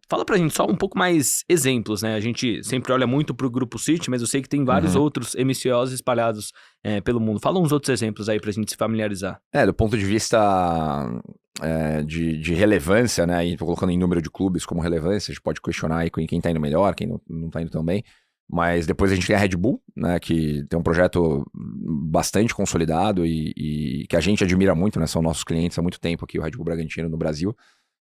Fala pra gente só um pouco mais exemplos, né? A gente sempre olha muito pro Grupo City, mas eu sei que tem vários outros MCOs espalhados pelo mundo. Fala uns outros exemplos aí pra gente se familiarizar. Do ponto de vista de relevância, né? E tô colocando em número de clubes como relevância, a gente pode questionar aí quem tá indo melhor, quem não tá indo tão bem. Mas depois a gente tem a Red Bull, né? Que tem um projeto bastante consolidado e que a gente admira muito, né? São nossos clientes há muito tempo aqui, o Red Bull Bragantino no Brasil.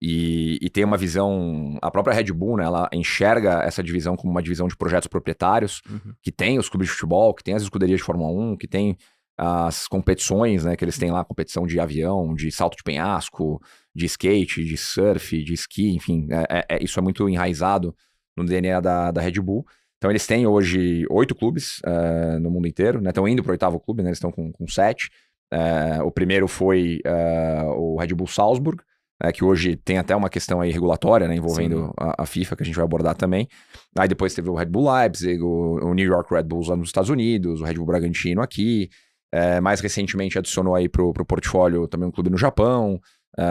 E tem uma visão, a própria Red Bull, né, ela enxerga essa divisão como uma divisão de projetos proprietários, que tem os clubes de futebol, que tem as escuderias de Fórmula 1, que tem as competições, né, que eles têm lá, competição de avião, de salto de penhasco, de skate, de surf, de esqui, enfim, isso é muito enraizado no DNA da Red Bull. Então eles têm hoje 8 clubes no mundo inteiro, né, estão indo para o 8º clube, né, eles estão com 7. O primeiro foi o Red Bull Salzburg, que hoje tem até uma questão aí regulatória, né, envolvendo a FIFA, que a gente vai abordar também. Aí depois teve o Red Bull Leipzig, o New York Red Bulls lá nos Estados Unidos, o Red Bull Bragantino aqui. Mais recentemente adicionou aí pro portfólio também um clube no Japão,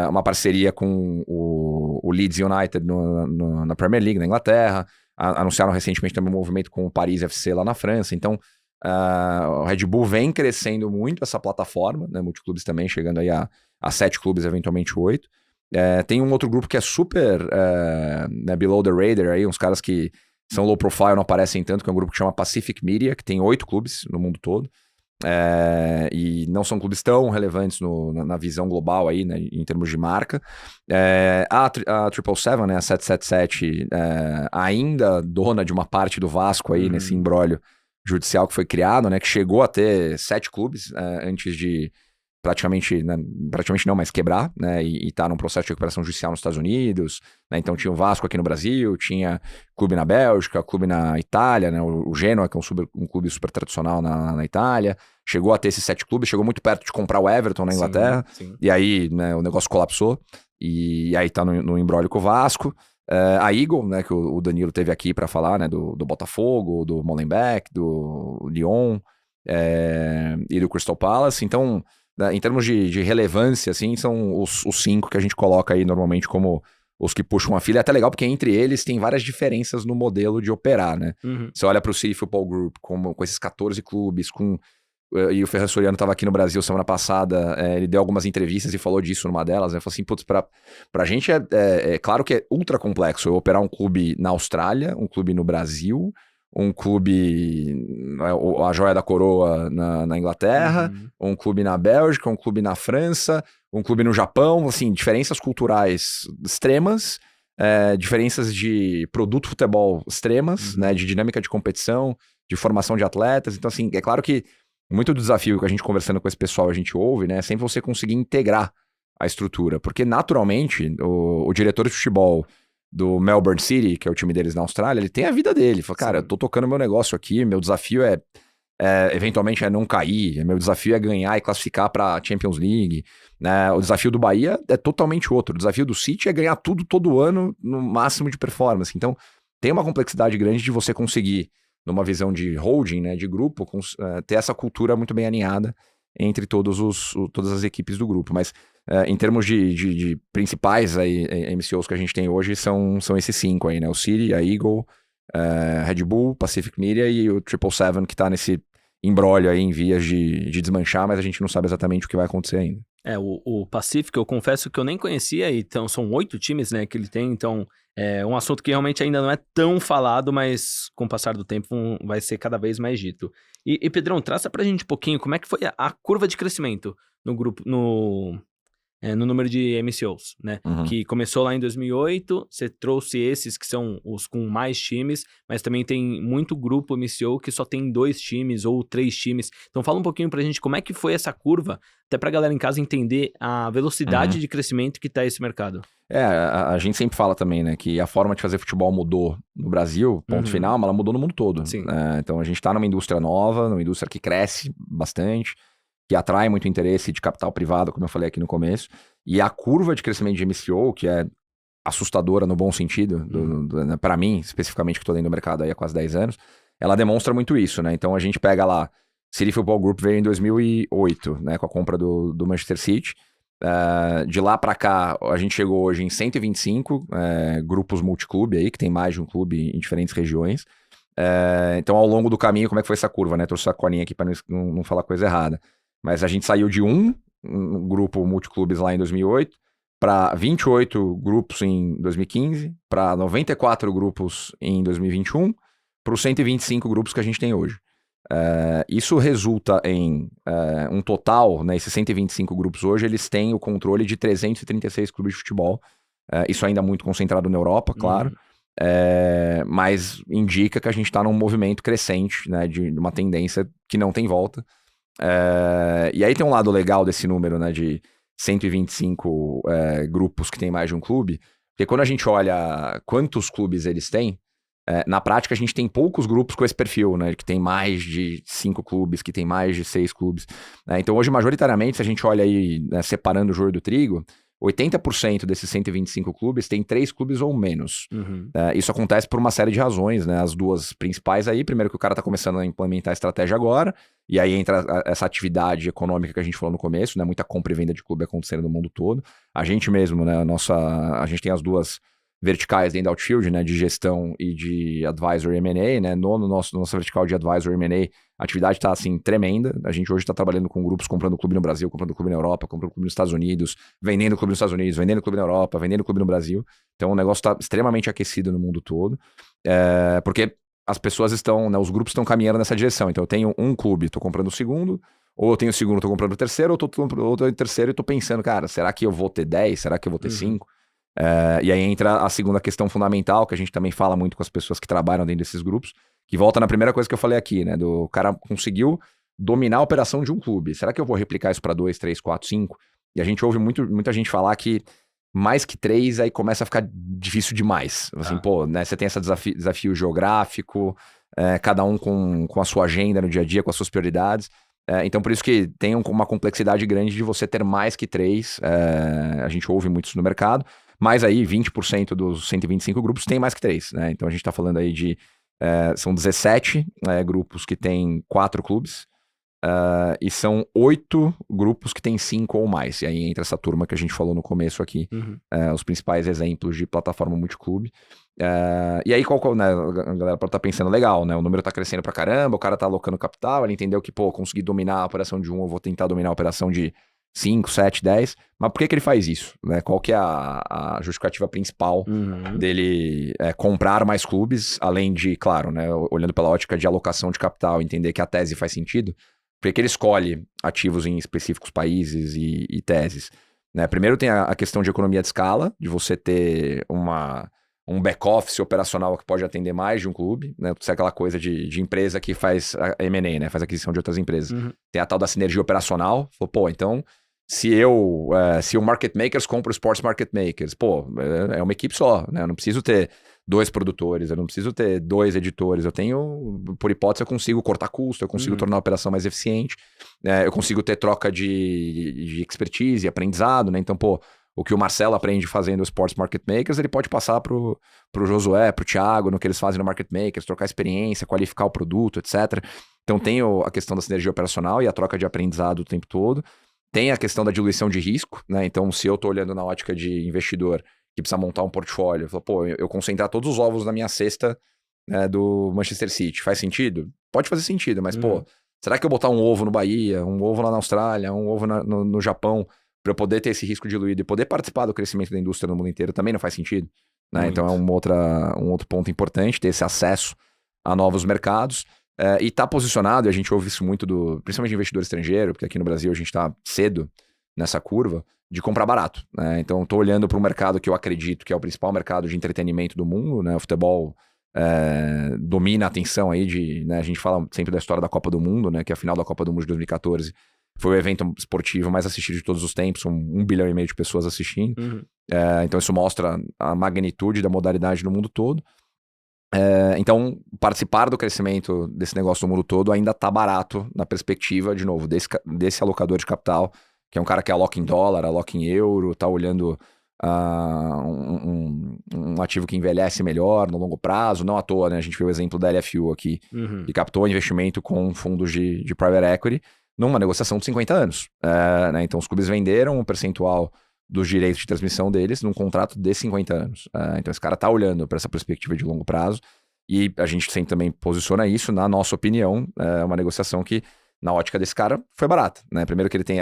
uma parceria com o Leeds United na Premier League, na Inglaterra. Anunciaram recentemente também um movimento com o Paris FC lá na França. Então, o Red Bull vem crescendo muito essa plataforma, né, multiclubes também, chegando aí a 7 clubes, eventualmente 8. Tem um outro grupo que é super né, below the radar, aí, uns caras que são low profile, não aparecem tanto, que é um grupo que chama Pacific Media, que tem 8 clubes no mundo todo. E não são clubes tão relevantes na visão global aí, né, em termos de marca. A 777, né, a 777, ainda dona de uma parte do Vasco aí, nesse imbróglio judicial que foi criado, né, que chegou a ter 7 clubes antes de praticamente não, mas quebrar, né, e tá num processo de recuperação judicial nos Estados Unidos, né, então tinha o Vasco aqui no Brasil, tinha clube na Bélgica, clube na Itália, né, o Genoa, que é um clube super tradicional na Itália, chegou a ter esses 7 clubes, chegou muito perto de comprar o Everton na Inglaterra, sim. E aí, né, o negócio colapsou, e aí tá no imbróglio com o Vasco. A Eagle, né, que o Danilo teve aqui para falar, né, do Botafogo, do Molenbeek, do Lyon, e do Crystal Palace. Então, em termos de relevância, assim, são os 5 que a gente coloca aí normalmente como os que puxam a fila. É até legal porque entre eles tem várias diferenças no modelo de operar, né? Você olha para o City Football Group com esses 14 clubes, e o Ferran Soriano estava aqui no Brasil semana passada, ele deu algumas entrevistas e falou disso numa delas, né? Falou assim, putz, pra gente é claro que é ultra complexo eu operar um clube na Austrália, um clube no Brasil, um clube, a joia da coroa na Inglaterra, um clube na Bélgica, um clube na França, um clube no Japão, assim, diferenças culturais extremas, diferenças de produto futebol extremas, né, de dinâmica de competição, de formação de atletas. Então, assim, é claro que muito do desafio que a gente conversando com esse pessoal, a gente ouve, né, é sempre você conseguir integrar a estrutura, porque naturalmente o diretor de futebol do Melbourne City, que é o time deles na Austrália, ele tem a vida dele. Fala, cara, eu tô tocando meu negócio aqui, meu desafio eventualmente é não cair, meu desafio é ganhar e classificar pra Champions League, né? O desafio do Bahia é totalmente outro. O desafio do City é ganhar tudo todo ano no máximo de performance. Então, tem uma complexidade grande de você conseguir, numa visão de holding, né, de grupo, ter essa cultura muito bem alinhada entre todas as equipes do grupo. Mas em termos de principais aí, MCOs que a gente tem hoje, são esses 5 aí, né? O City, a Eagle, Red Bull, Pacific Media e o 777, que tá nesse imbróglio aí em vias de desmanchar, mas a gente não sabe exatamente o que vai acontecer ainda. O Pacific, eu confesso que eu nem conhecia, então são 8 times, né, que ele tem, então é um assunto que realmente ainda não é tão falado, mas com o passar do tempo vai ser cada vez mais dito. E Pedrão, traça pra gente um pouquinho como é que foi a curva de crescimento no grupo, no número de MCOs, né? Que começou lá em 2008, você trouxe esses que são os com mais times, mas também tem muito grupo MCO que só tem 2 times ou 3 times. Então fala um pouquinho pra gente como é que foi essa curva, até pra galera em casa entender a velocidade de crescimento que tá esse mercado. A gente sempre fala também, né, que a forma de fazer futebol mudou no Brasil, ponto final, mas ela mudou no mundo todo. Sim. Então a gente tá numa indústria nova, numa indústria que cresce bastante, que atrai muito interesse de capital privado, como eu falei aqui no começo, e a curva de crescimento de MCO, que é assustadora no bom sentido, para mim, especificamente, que estou dentro do mercado aí há quase 10 anos, ela demonstra muito isso, né? Então a gente pega lá, City Football Group veio em 2008, né, com a compra do Manchester City, De lá para cá, a gente chegou hoje em 125 grupos multiclube aí, que tem mais de um clube em diferentes regiões. Então, ao longo do caminho, como é que foi essa curva, né? Trouxe a colinha aqui para não falar coisa errada. Mas a gente saiu de um grupo multiclubes lá em 2008 para 28 grupos em 2015, para 94 grupos em 2021, para os 125 grupos que a gente tem hoje. Isso resulta em um total, né, esses 125 grupos hoje, eles têm o controle de 336 clubes de futebol. Isso ainda muito concentrado na Europa, claro. Mas indica que a gente está num movimento crescente, né, de uma tendência que não tem volta. E aí tem um lado legal desse número, né, de 125 grupos que tem mais de um clube, porque quando a gente olha quantos clubes eles têm, na prática a gente tem poucos grupos com esse perfil, né, que tem mais de 5 clubes, que tem mais de 6 clubes. Então hoje, majoritariamente, se a gente olha aí, né, separando o joio do trigo, 80% desses 125 clubes tem 3 clubes ou menos. Isso acontece por uma série de razões, né? As duas principais aí, primeiro que o cara tá começando a implementar a estratégia agora, e aí entra essa atividade econômica que a gente falou no começo, né? Muita compra e venda de clube acontecendo no mundo todo. A gente mesmo, né? A gente tem as duas verticais dentro da Outfield, né, de gestão e de Advisory M&A, né, nossa vertical de Advisory M&A, a atividade está, assim, tremenda. A gente hoje está trabalhando com grupos, comprando clube no Brasil, comprando clube na Europa, comprando clube nos Estados Unidos, vendendo clube nos Estados Unidos, vendendo clube na Europa, vendendo clube no Brasil. Então, o negócio está extremamente aquecido no mundo todo, porque as pessoas estão, né, os grupos estão caminhando nessa direção. Então, eu tenho um clube, estou comprando o segundo, ou eu tenho o segundo, estou comprando o terceiro, ou estou em terceiro e estou pensando, cara, será que eu vou ter 10? Será que eu vou ter 5? E aí entra a segunda questão fundamental, que a gente também fala muito com as pessoas que trabalham dentro desses grupos, que volta na primeira coisa que eu falei aqui, né? Do cara conseguiu dominar a operação de um clube. Será que eu vou replicar isso para 2, 3, 4, 5? E a gente ouve muita gente falar que mais que 3 aí começa a ficar difícil demais. Assim, né? Você tem esse desafio geográfico, cada um com a sua agenda no dia a dia, com as suas prioridades. Então, por isso que tem uma complexidade grande de você ter mais que 3. A gente ouve muito isso no mercado. Mas aí 20% dos 125 grupos tem mais que 3, né? Então a gente está falando aí de... são 17 grupos que tem 4 clubes e são 8 grupos que tem 5 ou mais. E aí entra essa turma que a gente falou no começo aqui, os principais exemplos de plataforma multiclube. E aí né, a galera pode estar pensando, legal, né? O número está crescendo pra caramba, o cara está alocando capital, ele entendeu que, conseguir dominar a operação de eu vou tentar dominar a operação de 5, 7, 10, mas por que ele faz isso? Né? Qual que é a justificativa principal dele comprar mais clubes, além de, claro, né, olhando pela ótica de alocação de capital, entender que a tese faz sentido, por que ele escolhe ativos em específicos países e teses? Né? Primeiro tem a questão de economia de escala, de você ter um back-office operacional que pode atender mais de um clube, né? Isso é aquela coisa de empresa que faz M&A, né? Faz aquisição de outras empresas. Tem a tal da sinergia operacional. Então, se o Market Makers compra o Sports Market Makers, é uma equipe só, né? Eu não preciso ter 2 produtores, eu não preciso ter 2 editores, eu tenho, por hipótese, eu consigo cortar custo, eu consigo tornar a operação mais eficiente, eu consigo ter troca de expertise e aprendizado, né? Então, o que o Marcelo aprende fazendo o Sports Market Makers, ele pode passar pro Josué, pro Thiago, no que eles fazem no Market Makers, trocar experiência, qualificar o produto, etc. Então tem a questão da sinergia operacional e a troca de aprendizado o tempo todo. Tem a questão da diluição de risco, né? Então, se eu estou olhando na ótica de investidor que precisa montar um portfólio, eu falo, eu concentrar todos os ovos na minha cesta, né, do Manchester City, faz sentido? Pode fazer sentido, mas, será que eu botar um ovo no Bahia, um ovo lá na Austrália, um ovo no Japão, para eu poder ter esse risco diluído e poder participar do crescimento da indústria no mundo inteiro, também não faz sentido? Né? Então, é um outro ponto importante, ter esse acesso a novos mercados. E tá posicionado, e a gente ouve isso muito principalmente de investidor estrangeiro, porque aqui no Brasil a gente tá cedo nessa curva, de comprar barato, né? Então, tô olhando para um mercado que eu acredito que é o principal mercado de entretenimento do mundo, né? O futebol domina a atenção aí né? A gente fala sempre da história da Copa do Mundo, né? Que a final da Copa do Mundo de 2014 foi o evento esportivo mais assistido de todos os tempos, são 1,5 bilhão de pessoas assistindo. Então, isso mostra a magnitude da modalidade no mundo todo. Então, participar do crescimento desse negócio no mundo todo ainda tá barato na perspectiva, de novo, desse alocador de capital, que é um cara que aloca em dólar, aloca em euro, tá olhando um ativo que envelhece melhor no longo prazo. Não à toa, né? A gente viu o exemplo da LFU aqui, que captou investimento com fundos de private equity, numa negociação de 50 anos. Né? Então, os clubes venderam um percentual dos direitos de transmissão deles num contrato de 50 anos. Então, esse cara está olhando para essa perspectiva de longo prazo e a gente sempre também posiciona isso, na nossa opinião, uma negociação que, na ótica desse cara, foi barata. Né? Primeiro que ele tem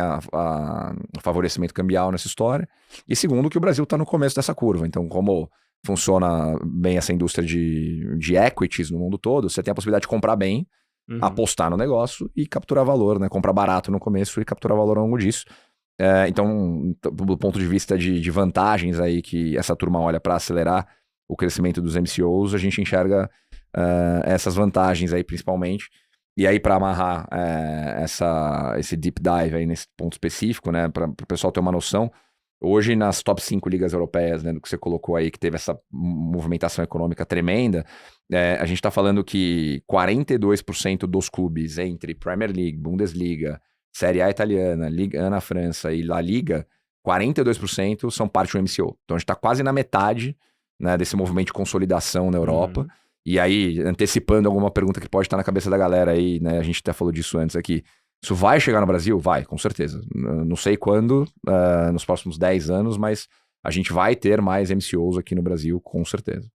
favorecimento cambial nessa história e segundo que o Brasil está no começo dessa curva. Então, como funciona bem essa indústria de equities no mundo todo, você tem a possibilidade de comprar bem, apostar no negócio e capturar valor, né? Comprar barato no começo e capturar valor ao longo disso. Então, do ponto de vista de vantagens aí que essa turma olha para acelerar o crescimento dos MCOs, a gente enxerga essas vantagens aí principalmente. E aí, para amarrar esse deep dive aí nesse ponto específico, né? Para o pessoal ter uma noção, hoje nas top 5 ligas europeias, né, do que você colocou aí, que teve essa movimentação econômica tremenda, a gente está falando que 42% dos clubes entre Premier League, Bundesliga, Série A italiana, Liga 1 na França e La Liga, 42% são parte do MCO. Então a gente está quase na metade, né, desse movimento de consolidação na Europa. E aí, antecipando alguma pergunta que pode estar na cabeça da galera aí, né, a gente até falou disso antes aqui, isso vai chegar no Brasil? Vai, com certeza. Não sei quando, nos próximos 10 anos, mas a gente vai ter mais MCOs aqui no Brasil, com certeza.